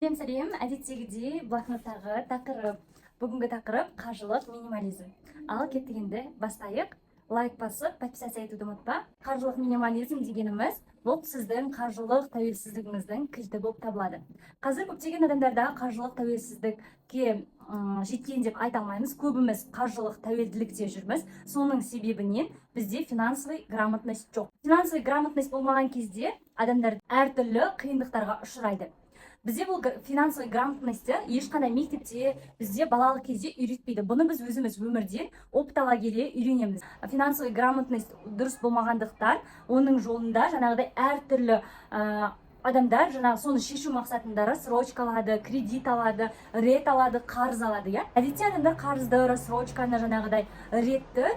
Сәлем, әдеттегідей блокноттағы тақырып. Бүгінгі тақырып қаржылық минимализм. Ал кеттігенде бастайық. Лайк басып, подписаться етуді ұмытпа. Қаржылық минимализм дегеніміз бұл сіздің қаржылық тәуелсіздігіңіздің кілті болып табылады. Қазір көптеген адамдарда қаржылық тәуелсіздікке жеткен деп айта алмаймыз. Көбіміз қаржылық тәуелділікте жүрміз. Соның себебінен бізде финансовый грамотность жоқ. Финансовый грамотность болмаған кезде адамдар әртүрлі қиындықтарға ұшырайды. Бізде бұл финансовый грамотностьті ешқандай мектепте бізде балалық кезде үйретпейді. Бұны біз өзіміз өмірден опыт ала келе үйренеміз. Финансовый грамотность дұрыс болмағандықтан оның жолында жаңағыдай әртүрлі адамдар соны шешу мақсатында рассрочка алады, кредит алады, рет алады, қарыз алады. Әдетте адамдар қарызды, рассрочканы, жаңағыдай ретті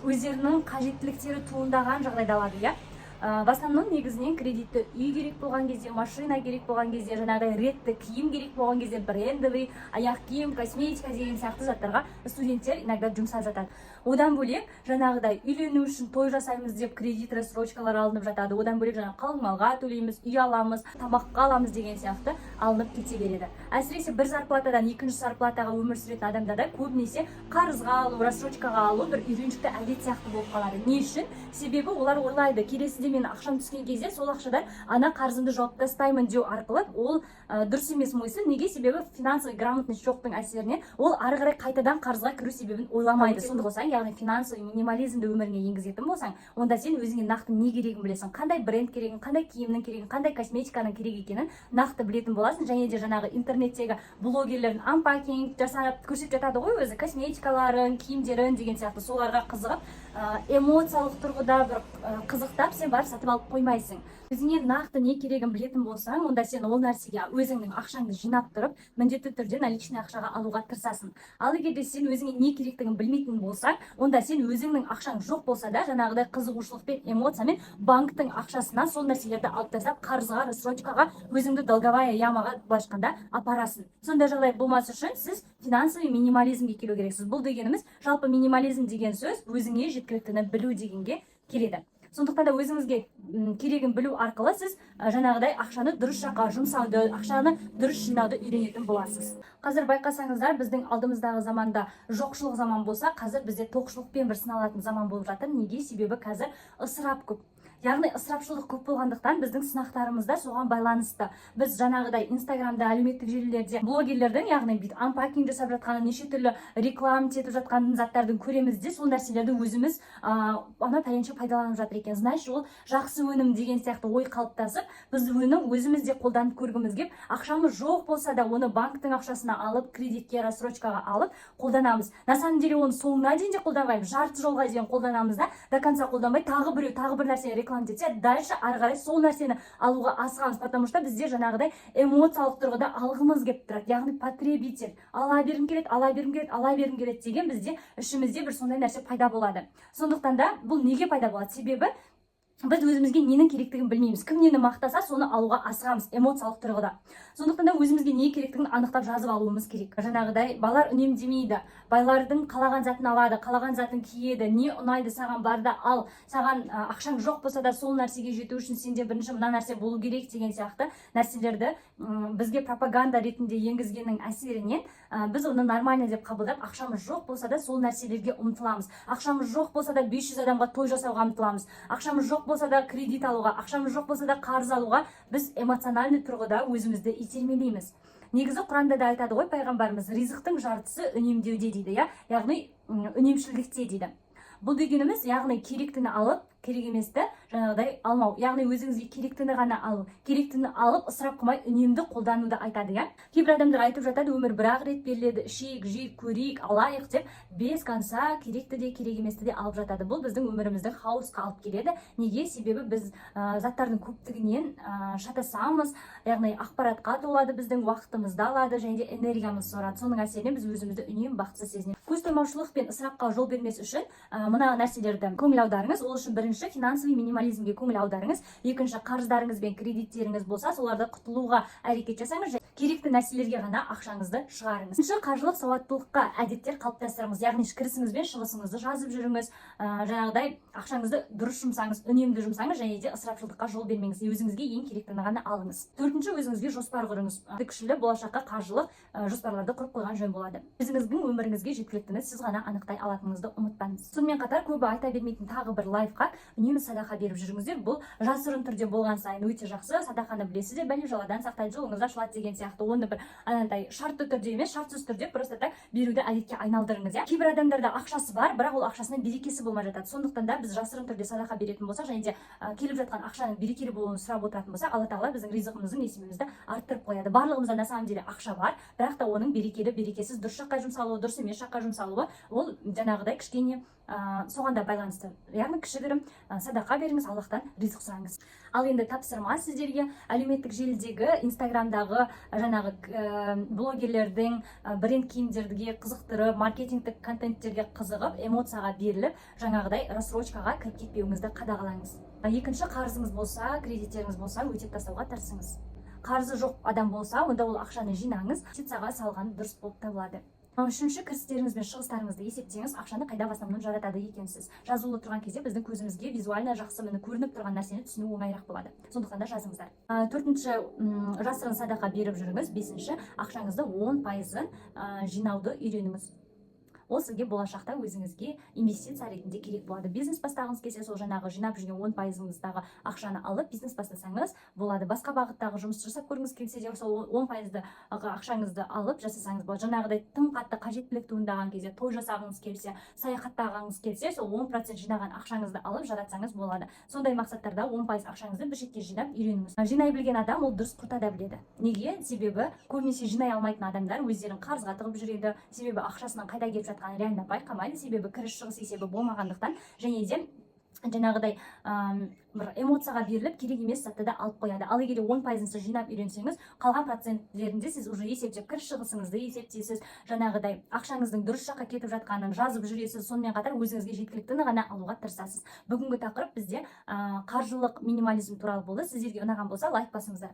өздерінің қажеттіліктері туындаған жағдайда алады. В основном негізінен кредитті үй керек болған кезде, машина керек болған кезде, жаңағыдай ретті киім керек болған кезде, брендовый, аяқ киім, косметика деген сияқты заттарға студенттер иногда жұмсап жатады. Одан бөлек жаңағыдай үйлену үшін той жасаймыз деп кредит, рассрочкалар алынып жатады. Одан бөлек жаңа қалыңмалға төлейміз, үй аламыз, тамаққа аламыз деген сияқты алынып кете береді. Әсіресе бір зарплатадан екінші зарплатаға өмір сүретін адамдарда көбінесе қарызға алу, рассрочкаға алу бір үйреншікті әдет сияқты болып қалады. Не үшін? Себебі олар ойлайды, келесіде мен ақшам түскен кезде сол ақшадан ана қарызымды жауып тастаймын деу арқылы ол дұрыс емес ойсы. Неге? Себебі финансовый грамотность жоқтың әсерінен ол ары қарай қайтадан қарызға кіру себебін ойламайды. Сонда болсаң, яғни финансовый минимализмді өміріңе енгізетін болсаң, онда сен өзіңе нақты не керегін білесің, қандай бренд керегін, қандай киімнің керегін, қандай косметиканың керек екенін нақты білетін боласың. Және де жаңағы интернеттегі блогерлердің анпакинг жасап көрсетіп жатады ғой өзі, косметикаларын, киімдерін деген сияқты. Соларға қызығып, эмоциялық тұрғыда бір қызықтап сен барып сатып алып қоймайсың. Өзіңе нақты не керегін білетін болсаң, онда сен ол нәрсеге өзіңнің ақшаңды жинап тұрып, міндетті түрде наличный ақшаға алуға тырысасың. Ал егер де сен өзіңе не керектігін білмейтін болсаң, онда сен өзіңнің ақшаң жоқ болса да, жаңағыдай қызығушылықпен, эмоциямен банктың ақшасынан сол нәрселерді алып тастап, қарызға, рассрочкаға, өзіңді долговая ямаға былайша апарасың. Сондай жағдай болмас үшін сіз финансовый минимализмге келу керексіз. Бұл дегеніміз жалпы минимализм деген сөз өзіңе жеткіліктіні білу дегенге келеді. Сондықтан да өзіңізге керегін білу арқылы сіз жаңағыдай ақшаны дұрыс жаққа жұмсауды, ақшаны дұрыс жинауды үйренетін боласыз. Қазір байқасаңыздар, біздің алдымыздағы заманда жоқшылық заман болса, қазір бізде тоқшылықпен бір сыналатын заман болып жатыр. Неге? Себебі қазір ысырап көп. Яғни ысырапшылық көп болғандықтан біздің сынақтарымыз да соған байланысты. Біз жаңағыдай инстаграмда, әлеуметтік желілерде блогерлердің, яғни анпакинг жасап жатқанын, неше түрлі реклама етіп жатқан заттардың көреміз де, сол нәрселерді өзіміз ана таянша пайдаланып жатыр екен. Значит, ол жақсы өнім деген сияқты ой қалыптасып, біз өнім өзіміз де қолданып көргіміз келіп, ақшамыз жоқ болса да оны банктың ақшасына алып, кредитке, рассрочкаға алып қолданамыз. На самом деле оны соңына дейін де қолданбаймыз, жарты жолға дейін қолданамыз да, до конца қолданбай тағы бір нәрсе реклама десе, дальше ары қарай сол нәрсені алуға асығамыз, потому что бізде жаңағыдай эмоциялық тұрғыда алғымыз келіп тұрады. Яғни потребитель, ала бергім келеді деген бізде ішімізде бір сондай нәрсе пайда болады. Сондықтан да бұл неге пайда болады? Себебі біз өзімізге ненің керектігін білмейміз. Кім нені мақтаса, соны алуға асығамыз эмоциялық тұрғыда. Сондықтан да өзімізге не керектігін анықтап жазып алуымыз керек. Жаңағыдай балалар үнемдемейді. Байлардың қалаған затын алады, қалаған затын киеді. Не ұнайды саған барда ал. Саған ақшаң жоқ болса да сол нәрсеге жету үшін сенде бірінші мына нәрсе болу керек деген сияқты нәрселерді бізге пропаганда ретінде енгізгеннің әсерінен біз оны нормально деп қабылдап, ақшамыз жоқ болса да сол нәрселерге ұмтыламыз. Ақшамыз жоқ болса да 500 адамға той жасауға ұмтыламыз. Ақшамыз жоқ болса да кредит алуға, ақшамыз жоқ болса да қарыз алуға біз эмоциональный тұрғыда өзімізді итермелейміз. Негізі Құранда да айтады ғой пайғамбарымыз, ризықтың жартысы үнемдеуде дейді, яғни үнемшілдікте дейді. Бұл дегеніміз, яғни керектіні алып, керек еместі жаңағыдай алмау. Яғни өзіңізге керектіні ғана алу. Керектіні алып, ысырап қылмай үнемді қолдануды айтады. Кейбір адамдар айтып жатады, өмір бір-ақ рет беріледі, ішейік, жейік, көрейік, алайық деп, без конца керекті де, керек еместі де алып жатады. Бұл біздің өмірімізді хаосқа алып келеді. Неге? Себебі біз заттардың көптігінен шатасамыз, яғни ақпаратқа толады, біздің уақытымызды алады, және де энергиямыз сорады. Соның әсерінен біз өзімізді үнемі бақытсыз сезінеміз. Көз тоймаушылық пен ысырапқа жол бермес үшін мына нәрселерді көңіл аударыңыз. Ол үшін бірінші финансовый минимализмге көңіл аударыңыз. Екінші, қарыздарыңыз бен кредиттеріңіз болса, соларды құтылуға әрекет жасаңыз. керекті нәрселерге ғана ақшаңызды шығарыңыз. Үшінші, қаржылық сауаттылыққа әдеттер қалыптастырыңыз. Яғни кірісіңіз бен шығысыңызды жазып жүріңіз. Жаңағыдай ақшаңызды дұрыс жұмсаңыз, үнемді жұмсаңыз, және де ысырапшылдыққа жол бермеңіз. Өзіңізге ең керектіні ғана алыңыз. Төртінші, өзіңізге жоспар құрыңыз. Күшілі болашаққа қаржылық жоспарларды құрып қойған жөн болады. Өзіңіздің өміріңізге жеткіліктіні сіз ғана анықтай алатыныңызды ұмытпаңыз. Сонымен қатар, көбі айта бермейтін тағы бір лайфхак, үнемі садақа беріп жүріңіздер. Бұл жасырын түрде болған сайын өте жақсы. Садақаны білесіздер, бәле жаладан сақтайды, жолыңыз ашылады деген сияқты. Оны бір анандай шартты түрде емес, шартсыз түрде просто так беруді әдетке айналдырыңыз. Кейбір адамдарда ақшасы бар, бірақ ол ақшасының берекесі болмай жатады. Сондықтан да біз жасырын түрде садақа беретін болсақ, және де келіп жатқан ақшаның берекелі болуын сұрап отыратын болса, Алла тағала біздің ризығымызды, несібемізді арттырып қояды. Барлығымызда на самом деле ақша бар, бірақ та оның берекелі, берекесіз, дұрыс жаққа жұмсалуы, дұрыс емес жаққа жұмсалуы, ол жаңағыдай кішкене соған да байланысты. Яғни кішігірім садақа беріңіз, Аллахтан ризық сұраңыз. Ал енді тапсырма сіздерге әлеуметтік желідегі, инстаграмдағы жаңағы блогерлердің бренд киімдерге қызықтырып, маркетингтік контенттерге қызығып, эмоцияға беріліп, жаңағыдай рассрочкаға кіріп кетпеуіңізді қадағалаңыз. Екінші, қарызыңыз болса, кредиттеріңіз болса, өтеп тастауға тырысыңыз. Қарызы жоқ адам болса, онда ол ақшаны жинаңыз, инвестицияға салған дұрыс болып табылады. Үшінші, кірістеріңіз бен шығыстарыңызды есептеңіз, ақшаны қайда в основном жаратады екенсіз. Жазулы тұрған кезде біздің көзімізге визуально жақсы көрініп тұрған нәрсені түсіну оңайырақ болады. Сондықтан да жазыңыздар. Төртінші, жасырын садақа беріп жүріңіз. Бесінші, ақшаңызды 10% жинауды үйреніңіз. Ол сізге болашақта өзіңізге инвестиция ретінде керек болады. Бизнес бастағыңыз келсе, сол жаңағы жинап жүрген 10%-ыңыздағы ақшаны алып бизнес бастасаңыз болады. Басқа бағыттағы жұмыс жасап көргіңіз келсе де, сол 10% ақшаңызды алып жасасаңыз болады. Жаңағыдай тым қатты қажеттілік туындаған кезде, той жасағыңыз келсе, саяхаттағыңыз келсе, сол 10% жинаған ақшаңызды алып жаратсаңыз болады. Сондай мақсаттарда 10% ақшаңызды бір шетке жинап үйреніңіз. Жинай білген адам ол дұрыс құрта да біледі. Неге? Себебі көбінесе жинай алмайтын адамдар өздерін қарызға тығып жүреді. Себебі ақшасының қайда кетіп реально байқамайды, себебі кіріс шығыс есебі болмағандықтан, және де жаңағыдай бір эмоцияға беріліп керек емес затты да алып қояды. Ал егер 10%-ын жинап үйренсеңіз, қалған проценттерінде сіз уже есептеп кіріс шығысыңызды есептейсіз, жаңағыдай ақшаңыздың дұрыс жаққа кетіп жатқанын жазып жүресіз, сонымен қатар өзіңізге жеткіліктіні ғана алуға тырысасыз. Бүгінгі тақырып бізде қаржылық минимализм туралы болды. Сіздерге ұнаған болса лайк басыңыздар.